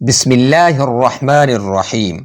بسم اللہ الرحمن الرحیم۔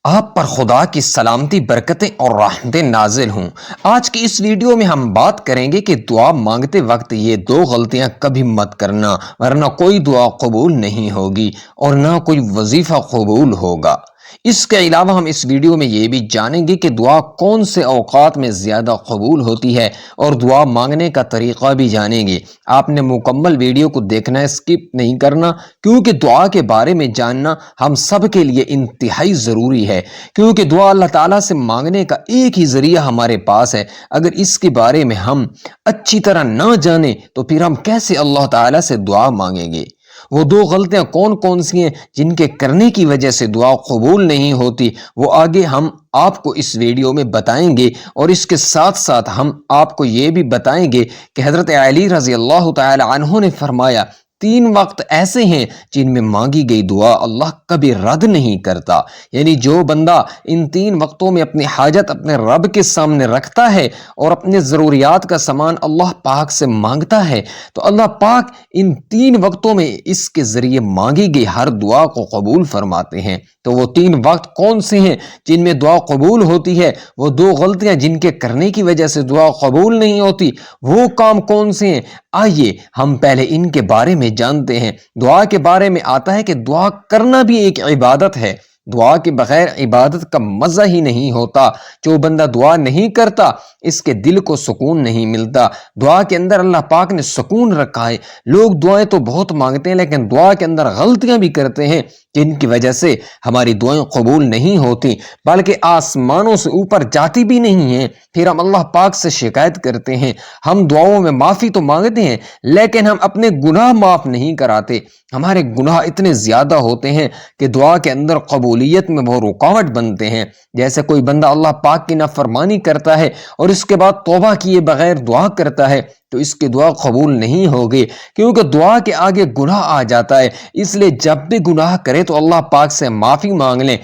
آپ پر خدا کی سلامتی، برکتیں اور رحمتیں نازل ہوں۔ آج کی اس ویڈیو میں ہم بات کریں گے کہ دعا مانگتے وقت یہ دو غلطیاں کبھی مت کرنا، ورنہ کوئی دعا قبول نہیں ہوگی اور نہ کوئی وظیفہ قبول ہوگا۔ اس کے علاوہ ہم اس ویڈیو میں یہ بھی جانیں گے کہ دعا کون سے اوقات میں زیادہ قبول ہوتی ہے اور دعا مانگنے کا طریقہ بھی جانیں گے۔ آپ نے مکمل ویڈیو کو دیکھنا ہے، سکپ نہیں کرنا، کیونکہ دعا کے بارے میں جاننا ہم سب کے لیے انتہائی ضروری ہے، کیونکہ دعا اللہ تعالیٰ سے مانگنے کا ایک ہی ذریعہ ہمارے پاس ہے۔ اگر اس کے بارے میں ہم اچھی طرح نہ جانیں تو پھر ہم کیسے اللہ تعالیٰ سے دعا مانگیں گے؟ وہ دو غلطیاں کون کون سی ہیں جن کے کرنے کی وجہ سے دعا قبول نہیں ہوتی، وہ آگے ہم آپ کو اس ویڈیو میں بتائیں گے، اور اس کے ساتھ ساتھ ہم آپ کو یہ بھی بتائیں گے کہ حضرت علی رضی اللہ تعالی عنہ نے فرمایا 3 وقت ایسے ہیں جن میں مانگی گئی دعا اللہ کبھی رد نہیں کرتا۔ یعنی جو بندہ ان 3 وقتوں میں اپنی حاجت اپنے رب کے سامنے رکھتا ہے اور اپنے ضروریات کا سامان اللہ پاک سے مانگتا ہے تو اللہ پاک ان 3 وقتوں میں اس کے ذریعے مانگی گئی ہر دعا کو قبول فرماتے ہیں۔ تو وہ 3 وقت کون سے ہیں جن میں دعا قبول ہوتی ہے؟ وہ دو غلطیاں جن کے کرنے کی وجہ سے دعا قبول نہیں ہوتی، وہ کام کون سے ہیں؟ آئیے ہم پہلے ان کے بارے میں جانتے ہیں۔ دعا کے بارے میں آتا ہے کہ دعا کرنا بھی ایک عبادت ہے۔ دعا کے بغیر عبادت کا مزہ ہی نہیں ہوتا۔ جو بندہ دعا نہیں کرتا اس کے دل کو سکون نہیں ملتا۔ دعا کے اندر اللہ پاک نے سکون رکھا ہے۔ لوگ دعائیں تو بہت مانگتے ہیں لیکن دعا کے اندر غلطیاں بھی کرتے ہیں جن کی وجہ سے ہماری دعائیں قبول نہیں ہوتی، بلکہ آسمانوں سے اوپر جاتی بھی نہیں ہیں۔ پھر ہم اللہ پاک سے شکایت کرتے ہیں۔ ہم دعاؤں میں معافی تو مانگتے ہیں لیکن ہم اپنے گناہ معاف نہیں کراتے۔ ہمارے گناہ اتنے زیادہ ہوتے ہیں کہ دعا کے اندر قبولیت میں وہ رکاوٹ بنتے ہیں۔ جیسے کوئی بندہ اللہ پاک کی نافرمانی کرتا ہے اور اس کے بعد توبہ کیے بغیر دعا کرتا ہے تو اس کی دعا قبول نہیں ہوگی، کیونکہ دعا کے آگے گناہ آ جاتا ہے۔ اس لیے جب بھی گناہ کرے تو اللہ پاک سے معافی مانگ لیں۔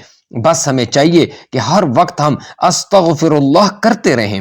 بس ہمیں چاہیے کہ ہر وقت ہم استغفر اللہ کرتے رہیں،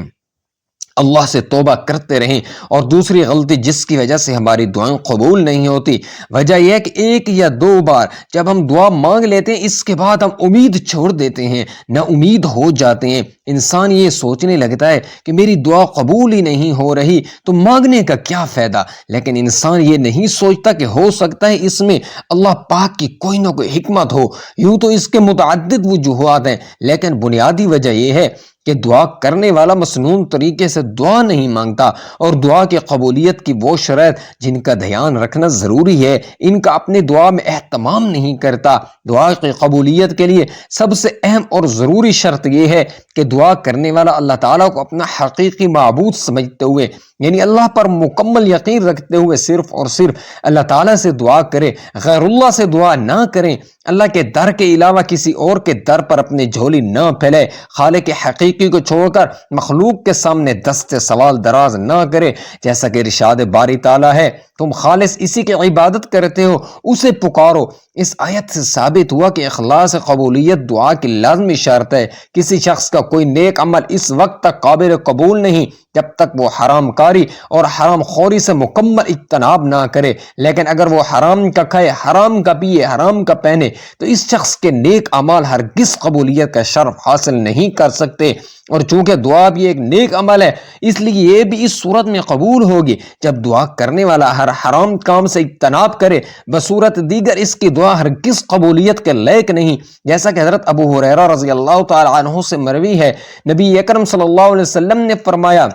اللہ سے توبہ کرتے رہیں۔ اور دوسری غلطی جس کی وجہ سے ہماری دعائیں قبول نہیں ہوتی، وجہ یہ ہے کہ 1 یا 2 بار جب ہم دعا مانگ لیتے ہیں اس کے بعد ہم امید چھوڑ دیتے ہیں، نا امید ہو جاتے ہیں۔ انسان یہ سوچنے لگتا ہے کہ میری دعا قبول ہی نہیں ہو رہی تو مانگنے کا کیا فائدہ، لیکن انسان یہ نہیں سوچتا کہ ہو سکتا ہے اس میں اللہ پاک کی کوئی نہ کوئی حکمت ہو۔ یوں تو اس کے متعدد وجوہات ہیں لیکن بنیادی وجہ یہ ہے کہ دعا کرنے والا مسنون طریقے سے دعا نہیں مانگتا، اور دعا کی قبولیت کی وہ شرائط جن کا دھیان رکھنا ضروری ہے ان کا اپنے دعا میں اہتمام نہیں کرتا۔ دعا کی قبولیت کے لیے سب سے اہم اور ضروری شرط یہ ہے کہ دعا کرنے والا اللہ تعالیٰ کو اپنا حقیقی معبود سمجھتے ہوئے، یعنی اللہ پر مکمل یقین رکھتے ہوئے صرف اور صرف اللہ تعالیٰ سے دعا کرے، غیر اللہ سے دعا نہ کریں۔ اللہ کے در کے علاوہ کسی اور کے در پر اپنی جھولی نہ پھیلے، خالق حقیقی کو چھوڑ کر مخلوق کے سامنے دست سوال دراز نہ کرے۔ جیسا کہ ارشاد باری تعالیٰ ہے، تم خالص اسی کی عبادت کرتے ہو، اسے پکارو۔ اس آیت سے ثابت ہوا کہ اخلاص قبولیت دعا کی لازمی شرط ہے۔ کسی شخص کا کوئی نیک عمل اس وقت تک قابل قبول نہیں جب تک وہ حرام کاری اور حرام خوری سے مکمل اجتناب نہ کرے، لیکن اگر وہ حرام کا کھائے، حرام کا پیے، حرام کا پہنے تو اس شخص کے نیک اعمال ہرگز قبولیت کا شرف حاصل نہیں کر سکتے۔ اور چونکہ دعا بھی ایک نیک عمل ہے اس لیے یہ بھی اس صورت میں قبول ہوگی جب دعا کرنے والا ہر حرام کام سے اجتناب کرے، بصورت دیگر اس کی دعا ہرگز قبولیت کے لائق نہیں۔ جیسا کہ حضرت ابو ہریرہ رضی اللہ تعالی عنہ سے مروی ہے، نبی اکرم صلی اللہ علیہ وسلم نے فرمایا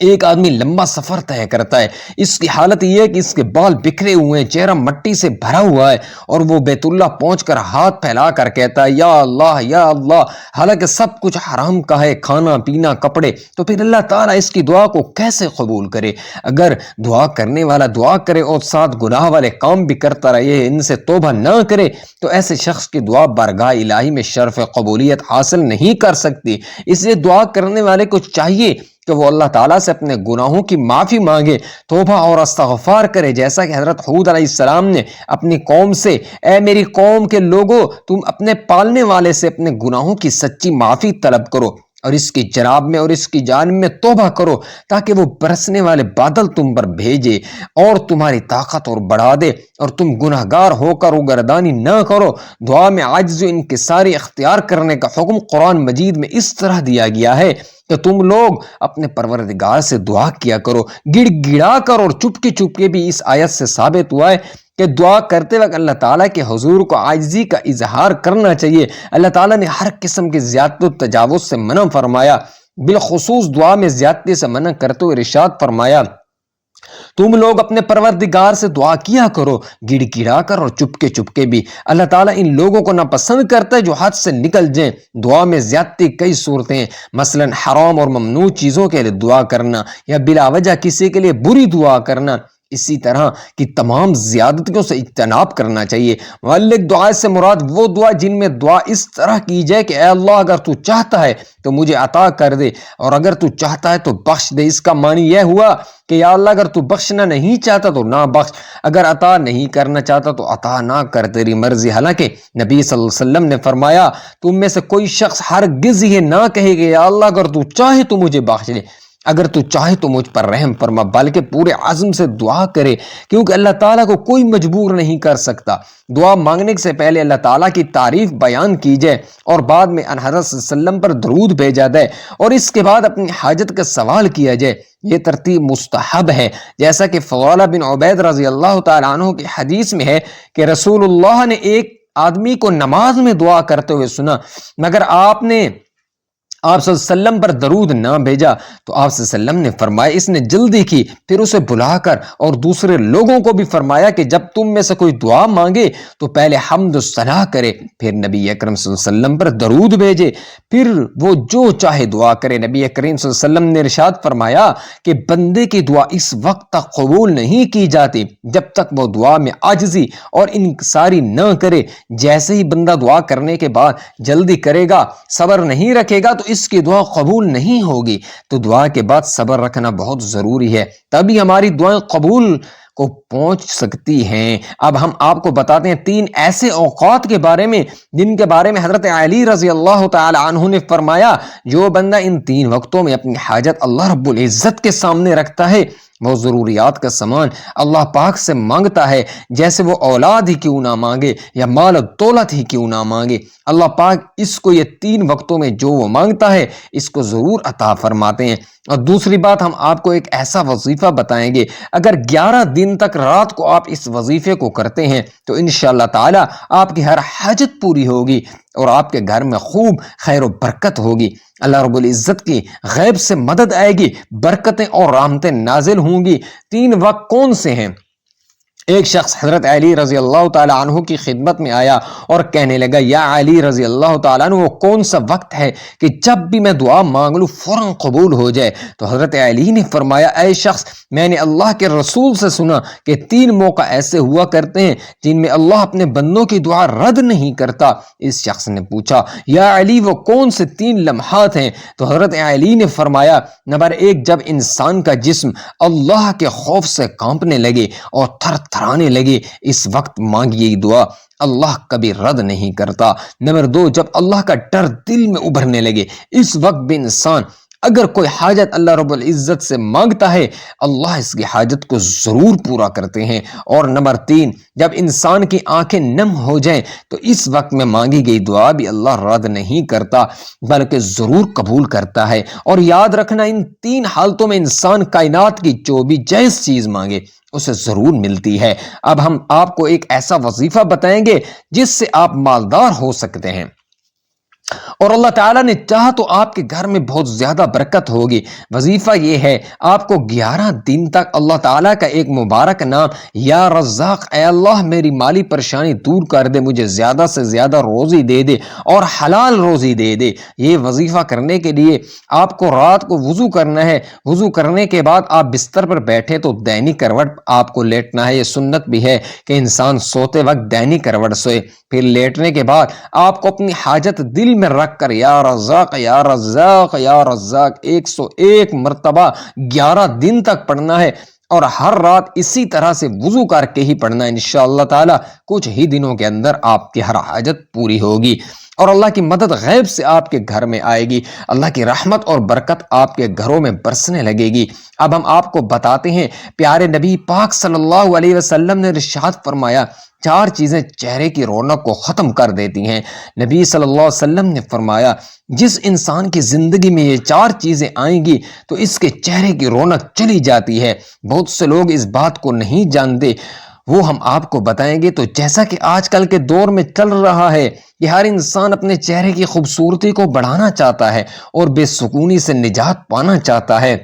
ایک آدمی لمبا سفر طے کرتا ہے، اس کی حالت یہ ہے کہ اس کے بال بکھرے ہوئے ہیں، چہرہ مٹی سے بھرا ہوا ہے، اور وہ بیت اللہ پہنچ کر ہاتھ پھیلا کر کہتا ہے یا اللہ یا اللہ، حالانکہ سب کچھ حرام کا ہے، کھانا پینا کپڑے۔ تو پھر اللہ تعالیٰ اس کی دعا کو کیسے قبول کرے؟ اگر دعا کرنے والا دعا کرے اور ساتھ گناہ والے کام بھی کرتا رہے، ان سے توبہ نہ کرے، تو ایسے شخص کی دعا بارگاہ الہی میں شرف قبولیت حاصل نہیں کر سکتی۔ اس لیے دعا کرنے والے کو چاہیے کہ وہ اللہ تعالیٰ سے اپنے گناہوں کی معافی مانگے، توبہ اور استغفار کرے، جیسا کہ حضرت ہود علیہ السلام نے اپنی قوم سے، اے میری قوم کے لوگوں، تم اپنے پالنے والے سے اپنے گناہوں کی سچی معافی طلب کرو۔ اور اس کی جناب میں اور اس کی جانب میں توبہ کرو تاکہ وہ برسنے والے بادل تم پر بھیجے اور تمہاری طاقت اور بڑھا دے اور تم گناہگار ہو کر روگردانی نہ کرو۔ دعا میں عاجز و انکساری اختیار کرنے کا حکم قرآن مجید میں اس طرح دیا گیا ہے کہ تم لوگ اپنے پروردگار سے دعا کیا کرو، گڑ گڑا کر اور چپکے چپکے بھی۔ اس آیت سے ثابت ہوا ہے کہ دعا کرتے وقت اللہ تعالیٰ کے حضور کو عاجزی کا اظہار کرنا چاہیے۔ اللہ تعالیٰ نے ہر قسم کی زیادتی و تجاوز سے منع فرمایا، بالخصوص دعا میں زیادتی سے منع کرتے ہوئے ارشاد فرمایا تم لوگ اپنے پروردگار سے دعا کیا کرو گڑ گڑا کر اور چپکے چپکے بھی۔ اللہ تعالیٰ ان لوگوں کو ناپسند کرتا ہے جو حد سے نکل جائیں۔ دعا میں زیادتی کئی صورتیں ہیں، مثلا حرام اور ممنوع چیزوں کے لیے دعا کرنا یا بلا وجہ کسی کے لیے بری دعا کرنا، اسی طرح کی تمام زیادتیوں سے اجتناب کرنا چاہیے۔ معلق دعا سے مراد وہ دعا جن میں دعا اس طرح کی جائے کہ اے اللہ اگر تو چاہتا ہے تو مجھے عطا کر دے اور اگر تو چاہتا ہے تو بخش دے۔ اس کا معنی یہ ہوا کہ یا اللہ اگر تو بخشنا نہیں چاہتا تو نہ بخش، اگر عطا نہیں کرنا چاہتا تو عطا نہ کر، تیری مرضی۔ حالانکہ نبی صلی اللہ علیہ وسلم نے فرمایا تم میں سے کوئی شخص ہرگز یہ نہ کہے کہ یا اللہ اگر تو چاہے تو مجھے بخش دے، اگر تو چاہے تو مجھ پر رحم فرما، بلکہ پورے عزم سے دعا کرے، کیونکہ اللہ تعالیٰ کو کوئی مجبور نہیں کر سکتا۔ دعا مانگنے سے پہلے اللہ تعالیٰ کی تعریف بیان کی جائے اور بعد میں ان حضرت صلی اللہ علیہ وسلم پر درود بھیجا جائے اور اس کے بعد اپنی حاجت کا سوال کیا جائے۔ یہ ترتیب مستحب ہے، جیسا کہ فضالہ بن عبید رضی اللہ تعالیٰ عنہ کی حدیث میں ہے کہ رسول اللہ نے ایک آدمی کو نماز میں دعا کرتے ہوئے سنا، مگر آپ نے آپ صلی اللہ علیہ وسلم پر درود نہ بھیجا تو آپ صلی اللہ علیہ وسلم نے فرمایا اس نے جلدی کی، پھر اسے بلا کر اور دوسرے لوگوں کو بھی فرمایا کہ جب تم میں سے کوئی دعا مانگے تو پہلے حمد و ثنا کرے، پھر نبی اکرم صلی اللہ علیہ وسلم پر درود بھیجے، پھر وہ جو چاہے دعا کرے۔ نبی کریم صلی اللہ علیہ وسلم نے ارشاد فرمایا کہ بندے کی دعا اس وقت تک قبول نہیں کی جاتی جب تک وہ دعا میں عاجزی اور انکساری نہ کرے۔ جیسے ہی بندہ دعا کرنے کے بعد جلدی کرے گا، صبر نہیں رکھے گا تو اس کی دعا قبول نہیں ہوگی۔ تو دعا کے بعد صبر رکھنا بہت ضروری ہے، تبھی ہماری دعائیں قبول کو پہنچ سکتی ہیں۔ اب ہم آپ کو بتاتے ہیں 3 ایسے اوقات کے بارے میں جن کے بارے میں حضرت علی رضی اللہ تعالی عنہ نے فرمایا جو بندہ ان 3 وقتوں میں اپنی حاجت اللہ رب العزت کے سامنے رکھتا ہے، وہ ضروریات کا سامان اللہ پاک سے مانگتا ہے، جیسے وہ اولاد ہی کیوں نہ مانگے یا مال و دولت ہی کیوں نہ مانگے، اللہ پاک اس کو یہ 3 وقتوں میں جو وہ مانگتا ہے اس کو ضرور عطا فرماتے ہیں۔ اور دوسری بات، ہم آپ کو ایک ایسا وظیفہ بتائیں گے، اگر 11 دن تک رات کو آپ اس وظیفے کو کرتے ہیں تو انشاءاللہ تعالی آپ کی ہر حاجت پوری ہوگی اور آپ کے گھر میں خوب خیر و برکت ہوگی، اللہ رب العزت کی غیب سے مدد آئے گی، برکتیں اور رحمتیں نازل ہوں گی۔ 3 وقت کون سے ہیں؟ ایک شخص حضرت علی رضی اللہ تعالیٰ عنہ کی خدمت میں آیا اور کہنے لگا یا علی رضی اللہ تعالیٰ عنہ وہ کون سا وقت ہے کہ جب بھی میں دعا مانگ لوں فوراً قبول ہو جائے؟ تو حضرت علی نے فرمایا اے شخص، میں نے اللہ کے رسول سے سنا کہ 3 موقع ایسے ہوا کرتے ہیں جن میں اللہ اپنے بندوں کی دعا رد نہیں کرتا۔ اس شخص نے پوچھا یا علی وہ کون سے 3 لمحات ہیں؟ تو حضرت علی نے فرمایا نمبر 1، جب انسان کا جسم اللہ کے خوف سے کانپنے لگے اور تھر تھرانے لگے، اس وقت مانگیے دعا اللہ کبھی رد نہیں کرتا۔ نمبر 2، جب اللہ کا ڈر دل میں ابھرنے لگے، اس وقت بھی انسان اگر کوئی حاجت اللہ رب العزت سے مانگتا ہے اللہ اس کی حاجت کو ضرور پورا کرتے ہیں۔ اور نمبر 3، جب انسان کی آنکھیں نم ہو جائیں تو اس وقت میں مانگی گئی دعا بھی اللہ رد نہیں کرتا بلکہ ضرور قبول کرتا ہے۔ اور یاد رکھنا ان 3 حالتوں میں انسان کائنات کی جو بھی جائز چیز مانگے اسے ضرور ملتی ہے۔ اب ہم آپ کو ایک ایسا وظیفہ بتائیں گے جس سے آپ مالدار ہو سکتے ہیں اور اللہ تعالیٰ نے چاہا تو آپ کے گھر میں بہت زیادہ برکت ہوگی۔ وظیفہ یہ ہے، آپ کو 11 دن تک اللہ تعالیٰ کا ایک مبارک نام یا رزاق، اے اللہ میری مالی پریشانی دور کر دے، مجھے زیادہ سے زیادہ روزی دے دے اور حلال روزی دے دے۔ یہ وظیفہ کرنے کے لیے آپ کو رات کو وضو کرنا ہے، وضو کرنے کے بعد آپ بستر پر بیٹھے تو دائنی کروٹ آپ کو لیٹنا ہے۔ یہ سنت بھی ہے کہ انسان سوتے وقت دائنی کروٹ سوئے۔ پھر لیٹنے کے بعد آپ کو اپنی حاجت دل میں رکھ کر یا رزاق یا رزاق یا رزاق 101 مرتبہ 11 دن تک پڑھنا ہے اور ہر رات اسی طرح سے وضو کر کے ہی پڑھنا ہے۔ انشاءاللہ تعالی کچھ ہی دنوں کے اندر آپ کی ہر حاجت پوری ہوگی۔ اور اللہ کی مدد غیب سے آپ کے گھر میں آئے گی، اللہ کی رحمت اور برکت آپ کے گھروں میں برسنے لگے گی۔ اب ہم آپ کو بتاتے ہیں، پیارے نبی پاک صلی اللہ علیہ وسلم نے ارشاد فرمایا 4 چیزیں چہرے کی رونق کو ختم کر دیتی ہیں۔ نبی صلی اللہ علیہ وسلم نے فرمایا جس انسان کی زندگی میں یہ 4 چیزیں آئیں گی تو اس کے چہرے کی رونق چلی جاتی ہے۔ بہت سے لوگ اس بات کو نہیں جانتے، وہ ہم آپ کو بتائیں گے۔ تو جیسا کہ آج کل کے دور میں چل رہا ہے کہ ہر انسان اپنے چہرے کی خوبصورتی کو بڑھانا چاہتا ہے اور بے سکونی سے نجات پانا چاہتا ہے،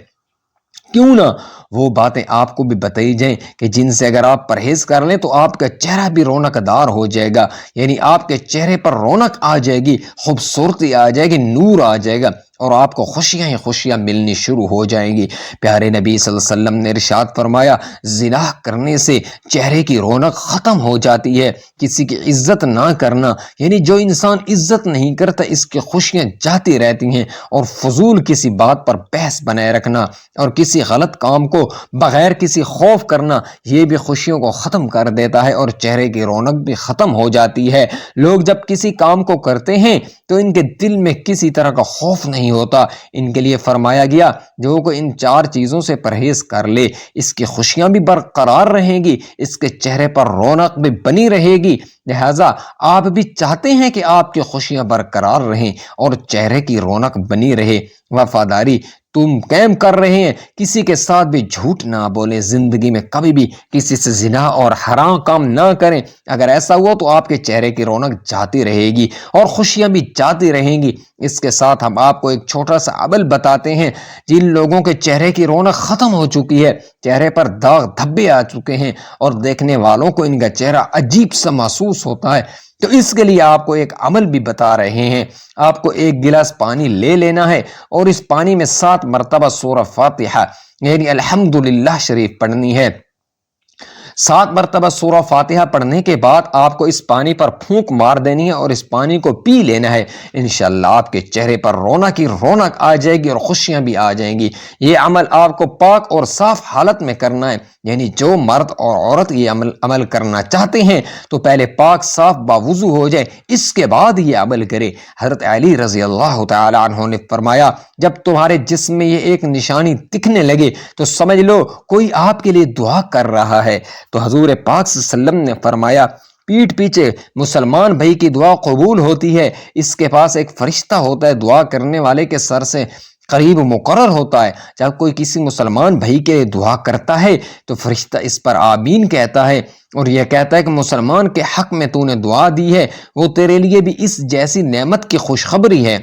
کیوں نہ وہ باتیں آپ کو بھی بتائی جائیں کہ جن سے اگر آپ پرہیز کر لیں تو آپ کا چہرہ بھی رونق دار ہو جائے گا، یعنی آپ کے چہرے پر رونق آ جائے گی، خوبصورتی آ جائے گی، نور آ جائے گا اور آپ کو خوشیاں ہی خوشیاں ملنی شروع ہو جائیں گی۔ پیارے نبی صلی اللہ علیہ وسلم نے ارشاد فرمایا زنا کرنے سے چہرے کی رونق ختم ہو جاتی ہے۔ کسی کی عزت نہ کرنا، یعنی جو انسان عزت نہیں کرتا اس کی خوشیاں جاتی رہتی ہیں، اور فضول کسی بات پر بحث بنائے رکھنا اور کسی غلط کام کو بغیر کسی خوف کرنا، یہ بھی خوشیوں کو ختم کر دیتا ہے اور چہرے کی رونق بھی ختم ہو جاتی ہے۔ لوگ جب کسی کام کو کرتے ہیں تو ان کے دل میں کسی طرح کا خوف نہیں ہوتا۔ ان کے لیے فرمایا گیا جو کوئی ان 4 چیزوں سے پرہیز کر لے اس کی خوشیاں بھی برقرار رہیں گی، اس کے چہرے پر رونق بھی بنی رہے گی۔ لہٰذا آپ بھی چاہتے ہیں کہ آپ کی خوشیاں برقرار رہیں اور چہرے کی رونق بنی رہے، وفاداری تم قائم کر رہے ہیں، کسی کے ساتھ بھی جھوٹ نہ بولیں، زندگی میں کبھی بھی کسی سے زنا اور حرام کام نہ کریں۔ اگر ایسا ہوا تو آپ کے چہرے کی رونق جاتی رہے گی اور خوشیاں بھی جاتی رہیں گی۔ اس کے ساتھ ہم آپ کو ایک چھوٹا سا عمل بتاتے ہیں، جن لوگوں کے چہرے کی رونق ختم ہو چکی ہے، چہرے پر داغ دھبے آ چکے ہیں اور دیکھنے والوں کو ان کا چہرہ عجیب سا محسوس ہوتا ہے، تو اس کے لیے آپ کو ایک عمل بھی بتا رہے ہیں۔ آپ کو 1 گلاس پانی لے لینا ہے اور اس پانی میں 7 مرتبہ سورہ فاتحہ یعنی الحمدللہ شریف پڑھنی ہے۔ 7 مرتبہ سورہ فاتحہ پڑھنے کے بعد آپ کو اس پانی پر پھونک مار دینی ہے اور اس پانی کو پی لینا ہے۔ انشاءاللہ آپ کے چہرے پر رونق ہی رونق آ جائے گی اور خوشیاں بھی آ جائیں گی۔ یہ عمل آپ کو پاک اور صاف حالت میں کرنا ہے، یعنی جو مرد اور عورت یہ عمل کرنا چاہتے ہیں تو پہلے پاک صاف باوضو ہو جائے، اس کے بعد یہ عمل کرے۔ حضرت علی رضی اللہ تعالی عنہ نے فرمایا جب تمہارے جسم میں یہ ایک نشانی دکھنے لگے تو سمجھ لو کوئی آپ کے لیے دعا کر رہا ہے۔ تو حضور پاک صلی اللہ علیہ وسلم نے فرمایا پیٹھ پیچھے مسلمان بھائی کی دعا قبول ہوتی ہے، اس کے پاس ایک فرشتہ ہوتا ہے، دعا کرنے والے کے سر سے قریب مقرر ہوتا ہے۔ جب کوئی کسی مسلمان بھائی کے دعا کرتا ہے تو فرشتہ اس پر آمین کہتا ہے اور یہ کہتا ہے کہ مسلمان کے حق میں تو نے دعا دی ہے، وہ تیرے لیے بھی اس جیسی نعمت کی خوشخبری ہے۔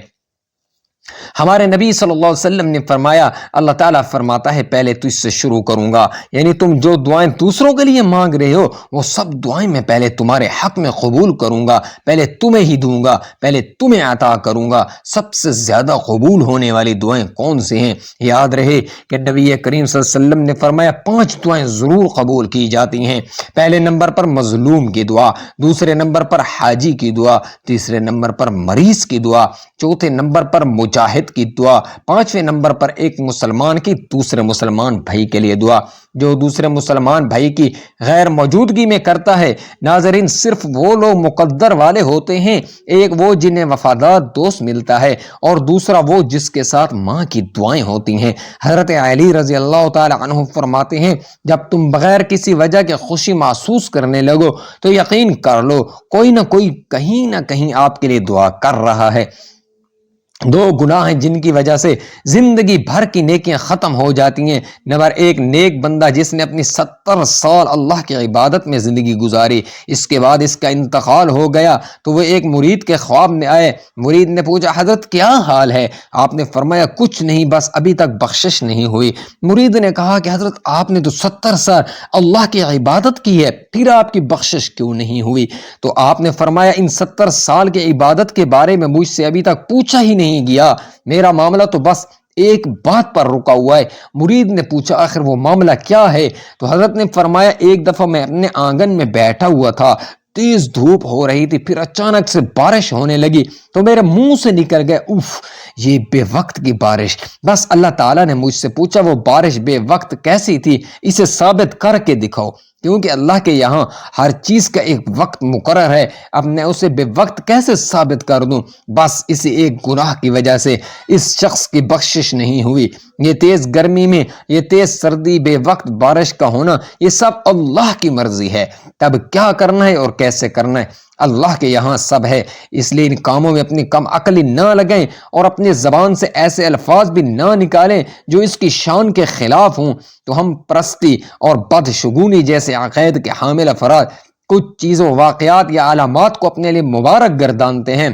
ہمارے نبی صلی اللہ علیہ وسلم نے فرمایا اللہ تعالیٰ فرماتا ہے پہلے تو اس سے شروع کروں گا، یعنی تم جو دعائیں دوسروں کے لیے مانگ رہے ہو وہ سب دعائیں میں پہلے تمہارے حق میں قبول کروں گا، پہلے تمہیں ہی دوں گا، پہلے تمہیں عطا کروں گا۔ سب سے زیادہ قبول ہونے والی دعائیں کون سے ہیں؟ یاد رہے کہ نبی کریم صلی اللہ علیہ وسلم نے فرمایا 5 دعائیں ضرور قبول کی جاتی ہیں۔ پہلے نمبر پر مظلوم کی دعا، دوسرے نمبر پر حاجی کی دعا، تیسرے نمبر پر مریض کی دعا، چوتھے نمبر پر مجاہد کی دعا، 5ویں نمبر پر ایک مسلمان کی دوسرے مسلمان بھائی کے لیے دعا جو دوسرے مسلمان بھائی کی غیر موجودگی میں کرتا ہے۔ ناظرین صرف وہ لوگ مقدر والے ہوتے ہیں، ایک وہ جنہیں وفادار دوست ملتا ہے اور دوسرا وہ جس کے ساتھ ماں کی دعائیں ہوتی ہیں۔ حضرت علی رضی اللہ تعالی عنہ فرماتے ہیں جب تم بغیر کسی وجہ کے خوشی محسوس کرنے لگو تو یقین کر لو کوئی نہ کوئی کہیں نہ کہیں آپ کے لیے دعا کر رہا ہے۔ 2 گناہ ہیں جن کی وجہ سے زندگی بھر کی نیکیاں ختم ہو جاتی ہیں۔ نمبر 1 نیک بندہ جس نے اپنی 70 سال اللہ کی عبادت میں زندگی گزاری، اس کے بعد اس کا انتقال ہو گیا تو وہ ایک مرید کے خواب میں آئے۔ مرید نے پوچھا حضرت کیا حال ہے؟ آپ نے فرمایا کچھ نہیں، بس ابھی تک بخشش نہیں ہوئی۔ مرید نے کہا کہ حضرت آپ نے تو 70 سال اللہ کی عبادت کی ہے، پھر آپ کی بخشش کیوں نہیں ہوئی؟ تو آپ نے فرمایا ان 70 سال کی عبادت کے بارے میں مجھ سے ابھی تک پوچھا ہی نہیں گیا، میرا معاملہ تو بس ایک بات پر رکا ہوا ہے۔ مرید نے پوچھا آخر وہ معاملہ کیا ہے؟ تو حضرت نے فرمایا ایک دفعہ میں اپنے آنگن میں بیٹھا ہوا تھا، تیز دھوپ ہو رہی تھی، پھر اچانک سے بارش ہونے لگی تو میرے منہ سے نکل گیا اف یہ بے وقت کی بارش۔ بس اللہ تعالیٰ نے مجھ سے پوچھا وہ بارش بے وقت کیسی تھی، اسے ثابت کر کے دکھاؤ۔ کیونکہ اللہ کے یہاں ہر چیز کا ایک وقت مقرر ہے۔ اب میں اسے بے وقت کیسے ثابت کر دوں؟ بس اسی ایک گناہ کی وجہ سے اس شخص کی بخشش نہیں ہوئی۔ یہ تیز گرمی میں، یہ تیز سردی، بے وقت بارش کا ہونا، یہ سب اللہ کی مرضی ہے۔ تب کیا کرنا ہے اور کیسے کرنا ہے، اللہ کے یہاں سب ہے۔ اس لیے ان کاموں میں اپنی کم عقلی نہ لگائیں اور اپنی زبان سے ایسے الفاظ بھی نہ نکالیں جو اس کی شان کے خلاف ہوں۔ تو ہم پرستی اور بدشگونی جیسے عقائد کے حامل افراد کچھ چیزوں، واقعات یا علامات کو اپنے لیے مبارک گردانتے ہیں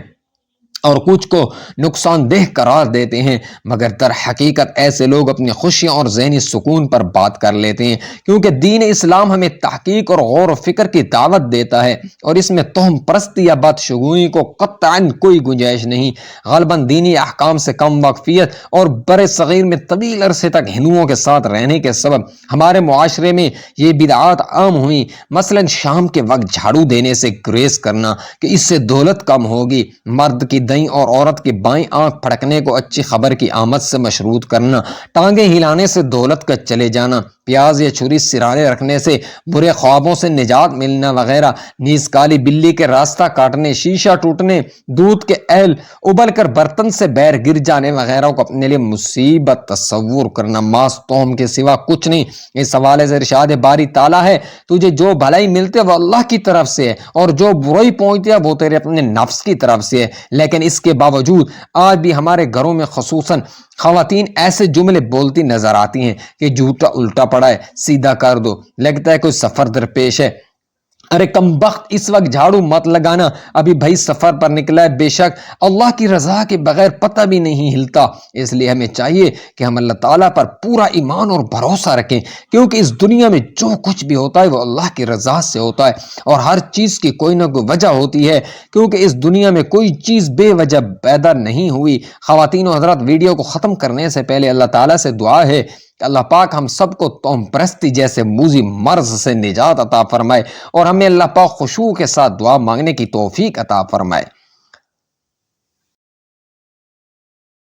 اور کچھ کو نقصان دہ قرار دیتے ہیں، مگر در حقیقت ایسے لوگ اپنی خوشیوں اور ذہنی سکون پر بات کر لیتے ہیں، کیونکہ دین اسلام ہمیں تحقیق اور غور و فکر کی دعوت دیتا ہے اور اس میں توہم پرستی یا بدشگونی کو قطعاً کوئی گنجائش نہیں۔ غالباً دینی احکام سے کم واقفیت اور بر صغیر میں طویل عرصے تک ہندوؤں کے ساتھ رہنے کے سبب ہمارے معاشرے میں یہ بدعات عام ہوئی۔ مثلاً شام کے وقت جھاڑو دینے سے گریز کرنا کہ اس سے دولت کم ہوگی، مرد کی دائیں اور عورت کی بائیں آنکھ پھڑکنے کو اچھی خبر کی آمد سے مشروط کرنا، ٹانگیں ہلانے سے دولت کا چلے جانا، پیاز یا چھری سرانے رکھنے سے برے خوابوں سے نجات ملنا وغیرہ، نیز کالی بلی کے راستہ کاٹنے، شیشہ ٹوٹنے، دودھ کے اہل ابل کر برتن سے بیر گر جانے وغیرہ کو اپنے لیے مصیبت تصور کرنا ماس توہم کے سوا کچھ نہیں۔ اس حوالے سے ارشاد باری تعالیٰ ہے، تجھے جو بھلائی ملتے وہ اللہ کی طرف سے ہے اور جو برائی پہنچتی ہے وہ تیرے اپنے نفس کی طرف سے ہے۔ لیکن اس کے باوجود آج بھی ہمارے گھروں میں خصوصاً خواتین ایسے جملے بولتی نظر آتی ہیں کہ جھوٹا الٹا پڑا ہے، سیدھا کر دو، لگتا ہے کوئی سفر درپیش ہے۔ ارے کم بخت، اس وقت جھاڑو مت لگانا، ابھی بھائی سفر پر نکلا ہے، بے شک اللہ کی رضا کے بغیر پتہ بھی نہیں ہلتا۔ اس لیے ہمیں چاہیے کہ ہم اللہ تعالیٰ پر پورا ایمان اور بھروسہ رکھیں، کیونکہ اس دنیا میں جو کچھ بھی ہوتا ہے وہ اللہ کی رضا سے ہوتا ہے اور ہر چیز کی کوئی نہ کوئی وجہ ہوتی ہے، کیونکہ اس دنیا میں کوئی چیز بے وجہ پیدا نہیں ہوئی۔ خواتین و حضرات، ویڈیو کو ختم کرنے سے پہلے اللہ تعالیٰ سے دعا ہے کہ اللہ پاک ہم سب کو توہم پرستی جیسے موذی مرض سے نجات عطا فرمائے اور ہمیں اللہ پاک خشوع کے ساتھ دعا مانگنے کی توفیق عطا فرمائے۔